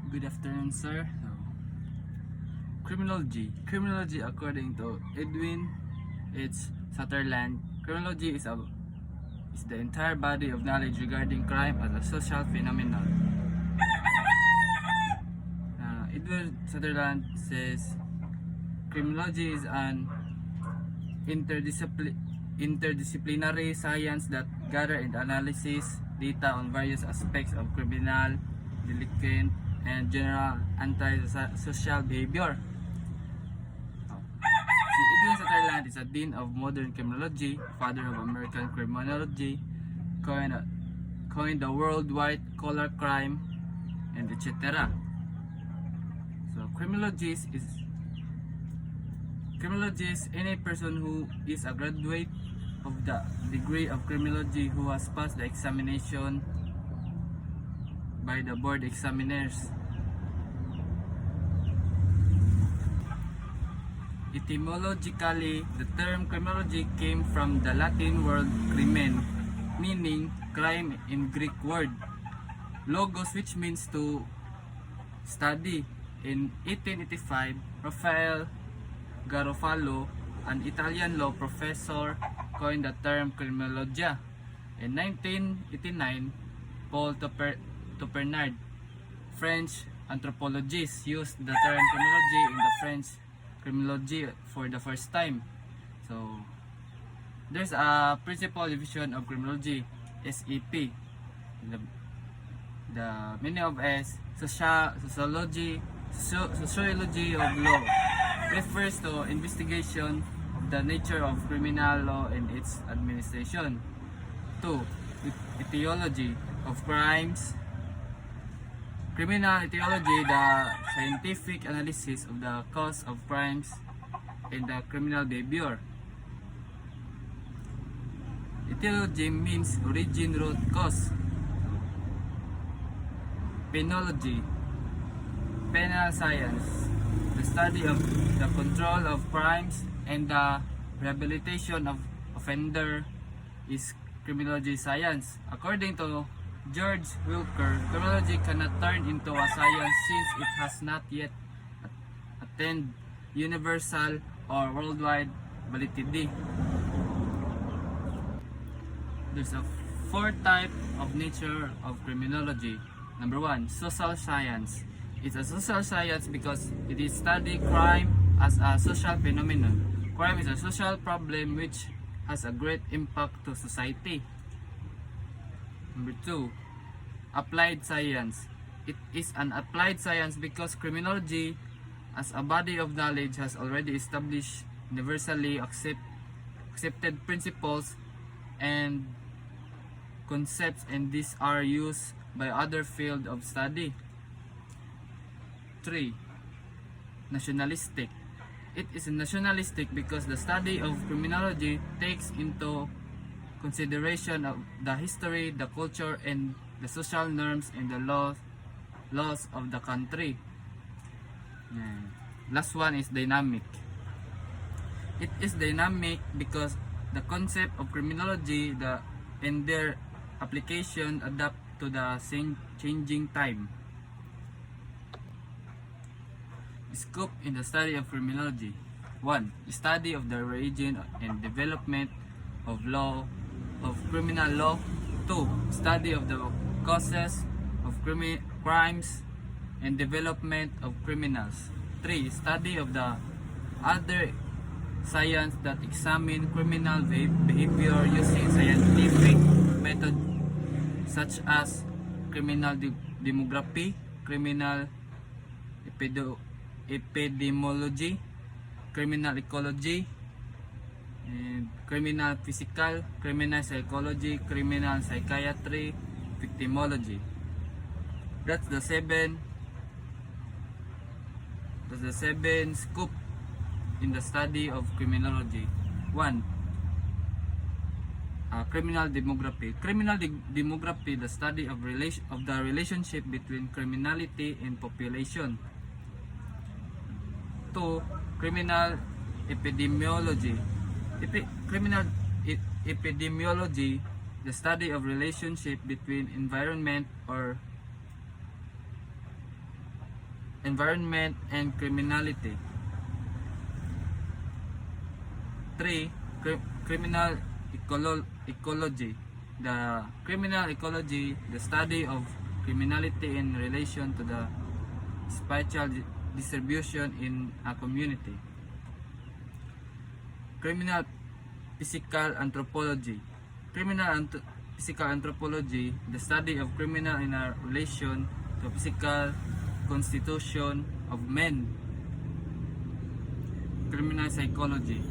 Good afternoon, sir. Criminology. Criminology, according to Edwin H. Sutherland, criminology is the entire body of knowledge regarding crime as a social phenomenon. Edwin Sutherland says criminology is an interdisciplinary science that gather and analyzes data on various aspects of criminal, delinquent, and general anti-social behavior. Si Edwin Sutherland is a dean of modern criminology, father of American criminology, coined the world white collar crime, and etc. So criminologist is any person who is a graduate of the degree of criminology who has passed the examination by the board examiners. Etymologically, the term criminology came from the Latin word crimen, meaning crime in Greek word logos, which means to study. In 1885, Rafael Garofalo, an Italian law professor, coined the term criminologia. In 1989, Paul Toupernard, French anthropologist, used the term criminology in the French criminology for the first time. So, there's a principal division of criminology, SEP. The meaning of S, sociology of law, refers to investigation of the nature of criminal law and its administration. 2. Etiology of crimes. Criminal etiology, the scientific analysis of the cause of crimes and the criminal behavior. Etiology means origin, root, cause. Penology, penal science, the study of the control of crimes and the rehabilitation of offender, is criminology science. According to George Wilker, criminology cannot turn into a science since it has not yet attained universal or worldwide validity. There's a fourth type of nature of criminology. Number 1, social science. It's a social science because it is study crime as a social phenomenon. Crime is a social problem which has a great impact to society. Number 2, applied science. It is an applied science because criminology as a body of knowledge has already established universally accepted principles and concepts, and these are used by other fields of study. 3. Nationalistic. It is nationalistic because the study of criminology takes into consideration of the history, the culture, and the social norms and the laws of the country. Last one is dynamic. It is dynamic because the concept of criminology and their application adapt to the changing time. Scope in the study of criminology. 1. Study of the origin and development of criminal law. 2. Study of the causes of crimes and development of criminals. 3. Study of the other science that examine criminal behavior using scientific method such as criminal demography, criminal epidemiology, criminal ecology, and criminal physical, criminal psychology, criminal psychiatry, victimology. That's the seven scoop in the study of criminology. 1. Criminal demography. Criminal demography, the study of the relationship between criminality and population. 2. Criminal epidemiology. Criminal epidemiology, the study of relationship between environment or environment, and criminality. 3. Criminal ecology. The criminal ecology, the study of criminality in relation to the spatial distribution in a community. Criminal physical anthropology. Physical anthropology, the study of criminal in a relation to physical constitution of men. Criminal psychology.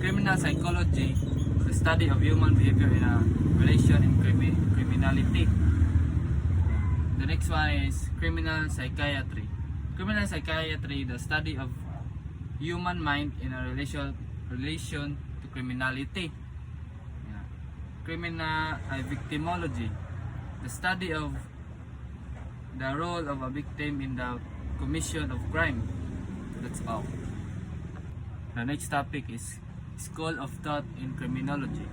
Criminal psychology, the study of human behavior in a relation in criminality. The next one is criminal psychiatry. Criminal psychiatry, the study of human mind in a relation to criminality. Criminal victimology, the study of the role of a victim in the commission of crime. That's all. The next topic is school of thought in criminology.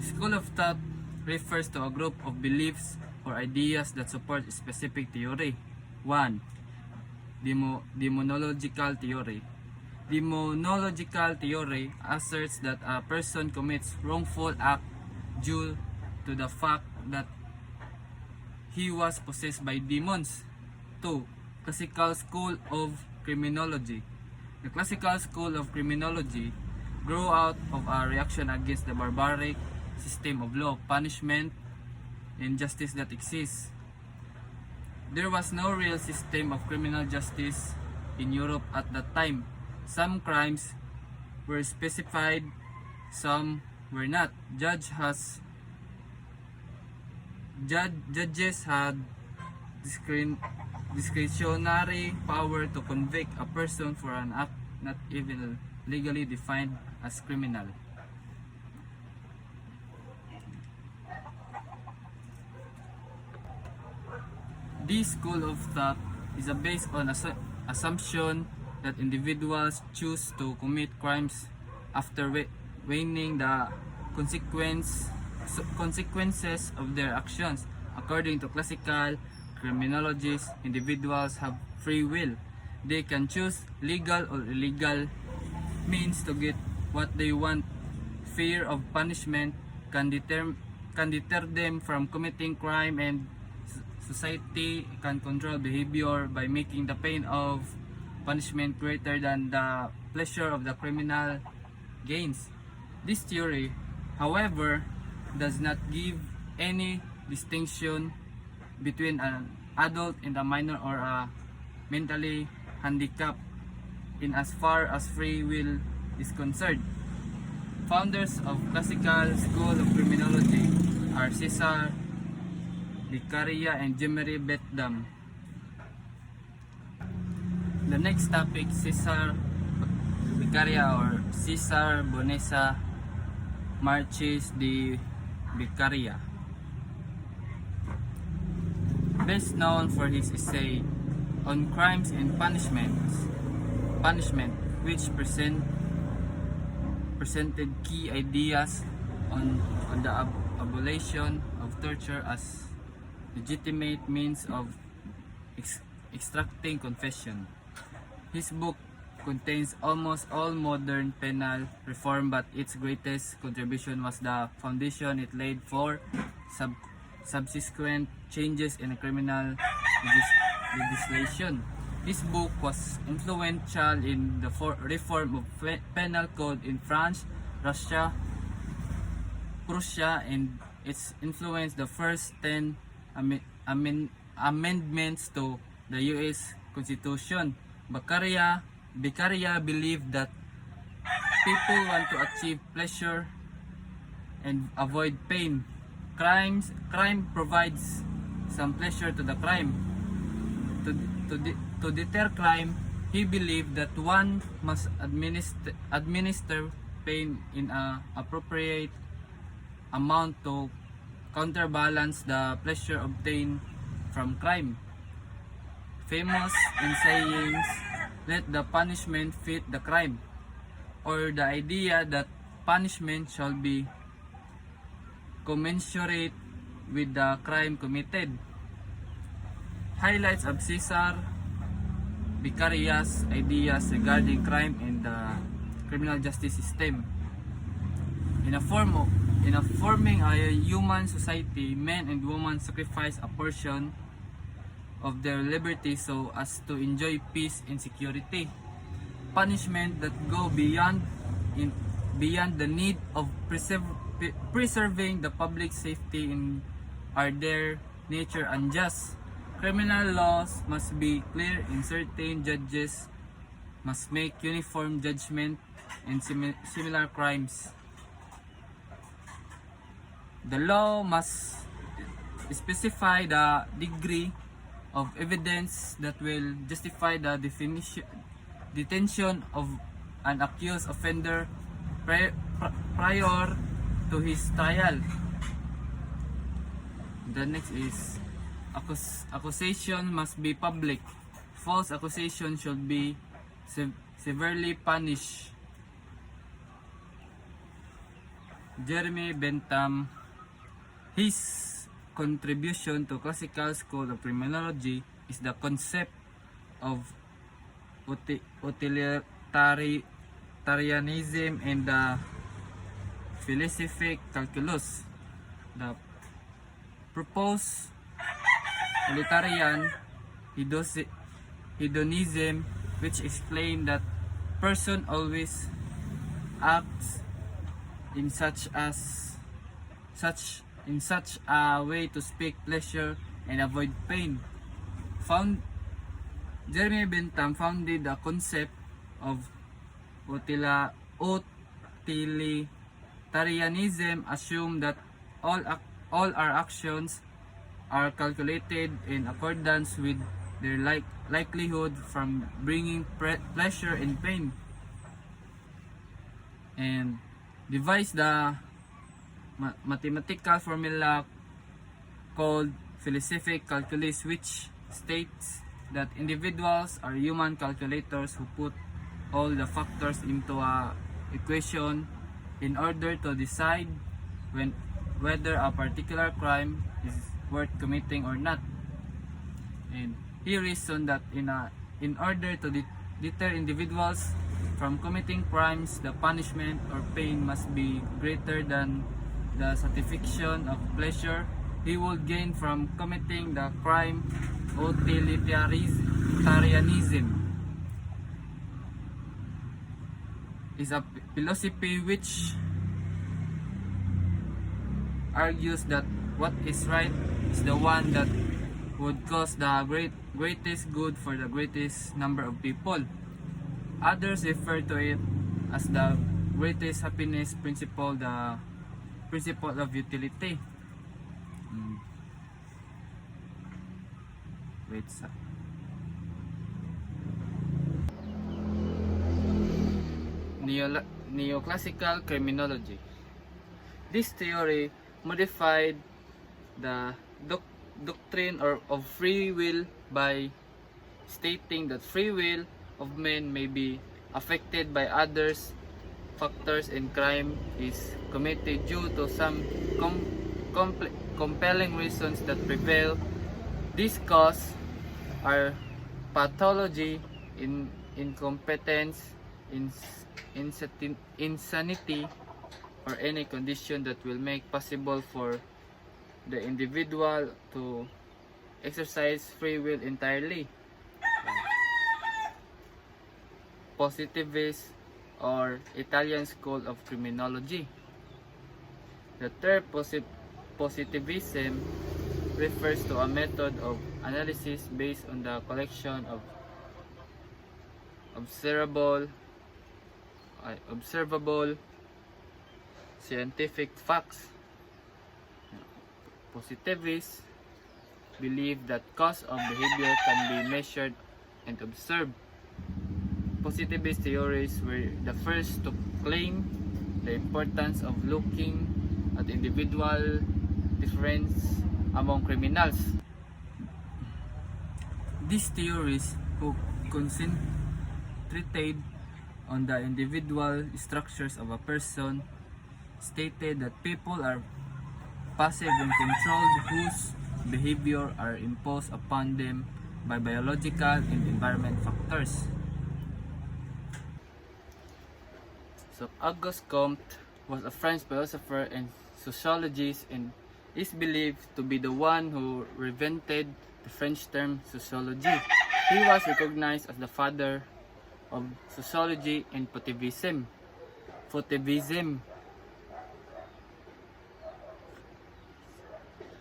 School of thought refers to a group of beliefs or ideas that support a specific theory. 1. Demonological theory. Demonological theory asserts that a person commits wrongful act due to the fact that he was possessed by demons. 2. Classical school of criminology. The classical school of criminology grew out of a reaction against the barbaric system of law, punishment, and justice that exists. There was no real system of criminal justice in Europe at that time. Some crimes were specified, some were not. Judges had discretionary power to convict a person for an act not even legally defined as criminal. This school of thought is based on assumption that individuals choose to commit crimes after weighing the consequences of their actions. According to classical criminologists, individuals have free will. They can choose legal or illegal means to get what they want. Fear of punishment can deter them from committing crime, and society can control behavior by making the pain of punishment greater than the pleasure of the criminal gains. This theory, however, does not give any distinction between an adult and a minor or a mentally handicapped in as far as free will is concerned. Founders of classical school of criminology are Cesar Beccaria and Jemery Bentham. The next topic, Cesar Beccaria or Cesar Bonesa Marches de Beccaria. Best known for his essay on crimes and punishment, which presented key ideas on the abolition of torture as legitimate means of extracting confession. His book contains almost all modern penal reform, but its greatest contribution was the foundation it laid for subsequent changes in criminal legislation. This book was influential in the reform of penal code in France, Russia, Prussia, and its influenced the first 10 amendments to the U.S. Constitution. Beccaria believed that people want to achieve pleasure and avoid pain. Crime provides some pleasure to the crime. To deter crime, he believed that one must administer pain in an appropriate amount to counterbalance the pleasure obtained from crime. Famous in sayings, let the punishment fit the crime, or the idea that punishment shall be commensurate with the crime committed. Highlights of Cesar vicarious ideas regarding crime and the criminal justice system. In forming a human society, men and women sacrifice a portion of their liberty so as to enjoy peace and security. Punishment that go beyond the need of preserving the public safety are their nature unjust. Criminal laws must be clear and certain. Judges must make uniform judgment in similar crimes. The law must specify the degree of evidence that will justify the detention of an accused offender prior to his trial. The next is accusation must be public. False accusation should be severely punished. Jeremy Bentham, his contribution to classical school of criminology is the concept of utilitarianism and the philosophic calculus. The proposed utilitarian hedonism, which explained that person always acts in such a way to speak pleasure and avoid pain. Jeremy Bentham founded the concept of utilitarianism, assumed that all our actions are calculated in accordance with their likelihood from bringing pleasure and pain, and devised the mathematical formula called philosophic calculus, which states that individuals are human calculators who put all the factors into a equation in order to decide whether a particular crime is worth committing or not. And he reasoned that in order to deter individuals from committing crimes, the punishment or pain must be greater than the satisfaction of pleasure he would gain from committing the crime. Utilitarianism is a philosophy which argues that what is right is the one that would cause the greatest good for the greatest number of people. Others refer to it as the greatest happiness principle, the principle of utility. Neoclassical criminology. This theory modified the doctrine of free will by stating that free will of men may be affected by others factors and crime is committed due to some compelling reasons that prevail. These causes are pathology, incompetence, insanity, or any condition that will make possible for the individual to exercise free will entirely. Positivist or Italian school of criminology. The term positivism refers to a method of analysis based on the collection of observable scientific facts. Positivists believe that cause of behavior can be measured and observed. Positivist theories were the first to claim the importance of looking at individual difference among criminals. These theories, who concentrated on the individual structures of a person, stated that people are passive and controlled whose behavior are imposed upon them by biological and environment factors. So Auguste Comte was a French philosopher and sociologist and is believed to be the one who invented the French term sociology. He was recognized as the father of sociology and positivism.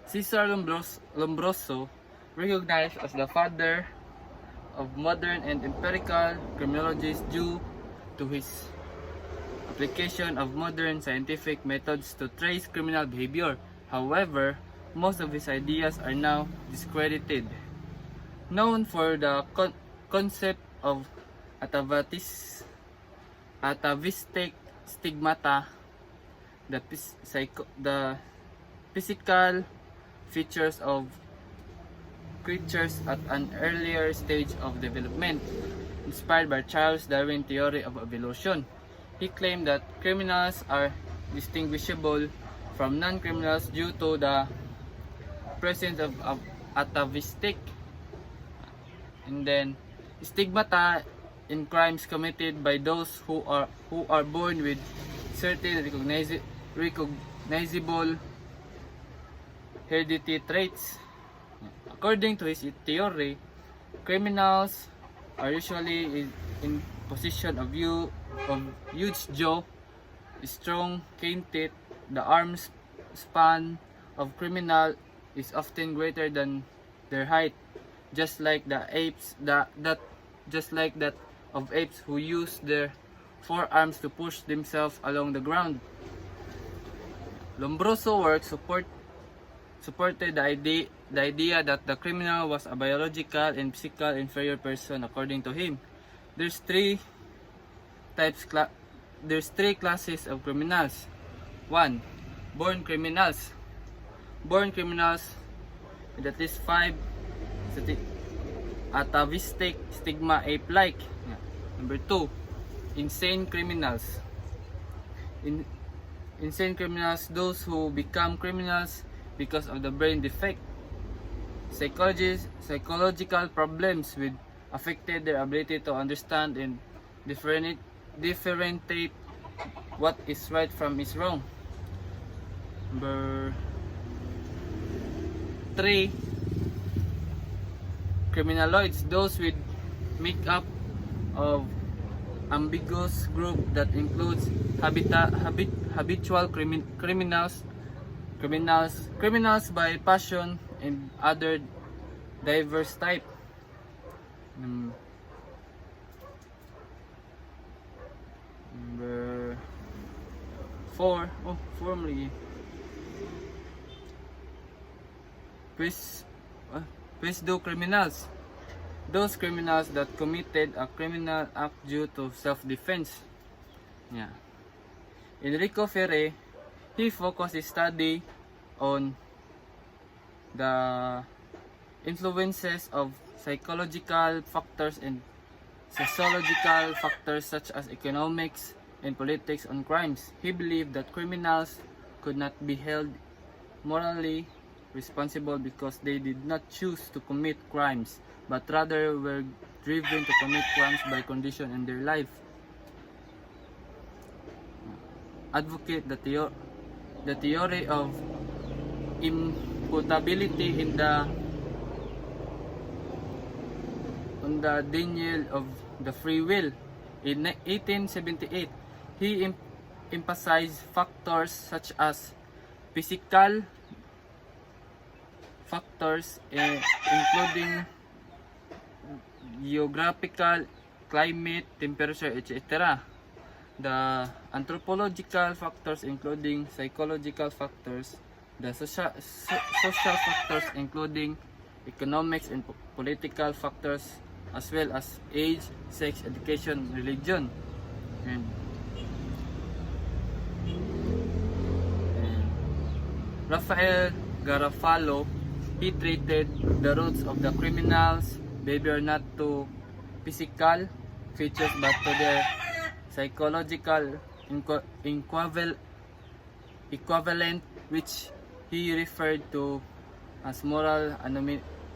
Cesar Lombroso, recognized as the father of modern and empirical criminology due to his application of modern scientific methods to trace criminal behavior. However, most of his ideas are now discredited. Known for the concept of atavistic stigmata, the physical features of creatures at an earlier stage of development, inspired by Charles Darwin's theory of evolution. He claimed that criminals are distinguishable from non-criminals due to the presence of atavistic and then stigmata in crimes committed by those who are born with certain recognizable heredity traits. According to his theory, criminals are usually in position of huge jaw, strong cane teeth. The arm span of criminal is often greater than their height, just like that of apes who use their forearms to push themselves along the ground. Lombroso's work supported the idea that the criminal was a biological and physical inferior person. According to him, there's three classes of criminals. 1. Born criminals. Born criminals with at least 5 atavistic stigma ape-like. Number 2. Insane criminals. Insane criminals, those who become criminals because of the brain defect. Psychological problems with affected their ability to understand and differentiate what is right from is wrong. Number 3. Criminaloids, those with makeup of ambiguous group that includes habitual criminals by passion and other diverse type. Number 4. Formally Pseudo criminals, those criminals that committed a criminal act due to self-defense. Enrico Ferre, he focused his study on the influences of psychological factors and sociological factors such as economics and politics on crimes. He believed that criminals could not be held morally responsible because they did not choose to commit crimes, but rather were driven to commit crimes by condition in their life. Advocate the theory of imputability on the denial of the free will. In 1878, he emphasized factors such as physical factors including geographical, climate, temperature, etc. The anthropological factors including psychological factors, the social factors including economics and political factors, as well as age, sex, education, religion. And Rafael Garofalo, he treated the roots of the criminals' behavior not to physical features but to their psychological equivalent, which he referred to as moral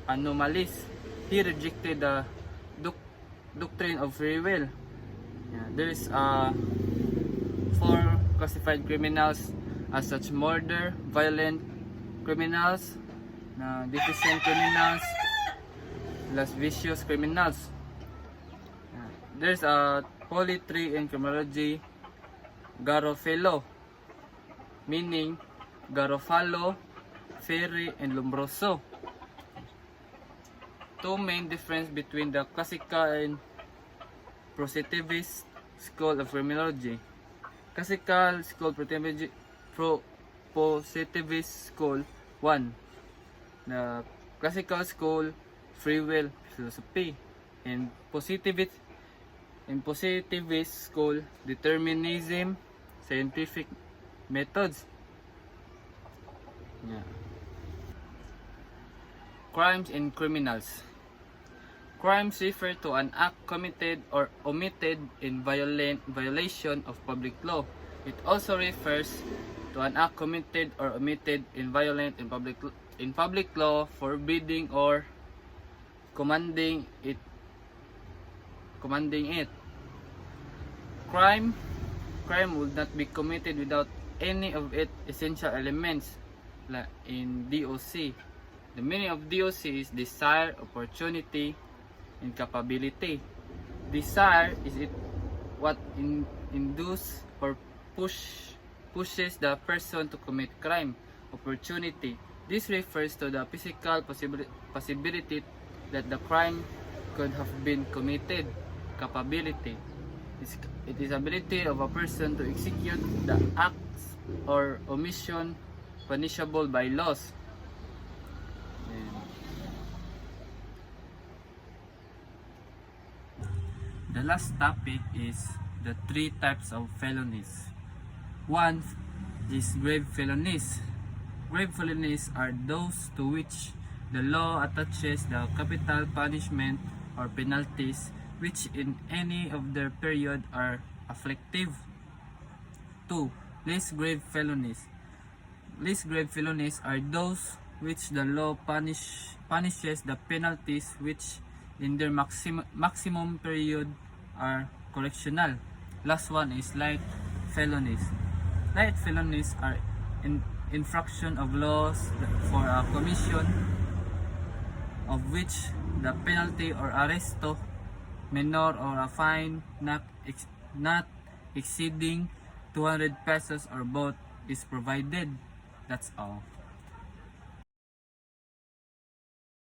anomalies. he rejected the doctrine of free will. Yeah, there is 4 classified criminals as such: murder, violent criminals, deficient criminals, lascivious criminals. There's a holy tree in criminology, Garofalo, meaning Garofalo, Fairy, and Lombroso. 2 main difference between the classical and positivist school of criminology. Classical school, positivist school. 1. The classical school, free will philosophy. And positivist school, determinism, scientific methods. Yeah. Crimes and criminals. Crimes refer to an act committed or omitted in violation of public law. It also refers to an act committed or omitted in public law, forbidding or commanding it. Crime would not be committed without any of its essential elements in DOC. The meaning of DOC is desire, opportunity, and capability. Desire is what induces or pushes the person to commit crime. Opportunity. This refers to the physical possibility that the crime could have been committed. Capability. It is ability of a person to execute the acts or omission punishable by laws. The last topic is the 3 types of felonies. 1 is grave felonies. Grave felonies are those to which the law attaches the capital punishment or penalties which in any of their period are afflictive. 2. Less grave felonies. Less grave felonies are those which the law punishes the penalties which in their maximum period are correctional. Last one is light felonies. Light felonies are infraction of laws for a commission of which the penalty or arresto menor or a fine not exceeding 200 pesos or both is provided. That's all.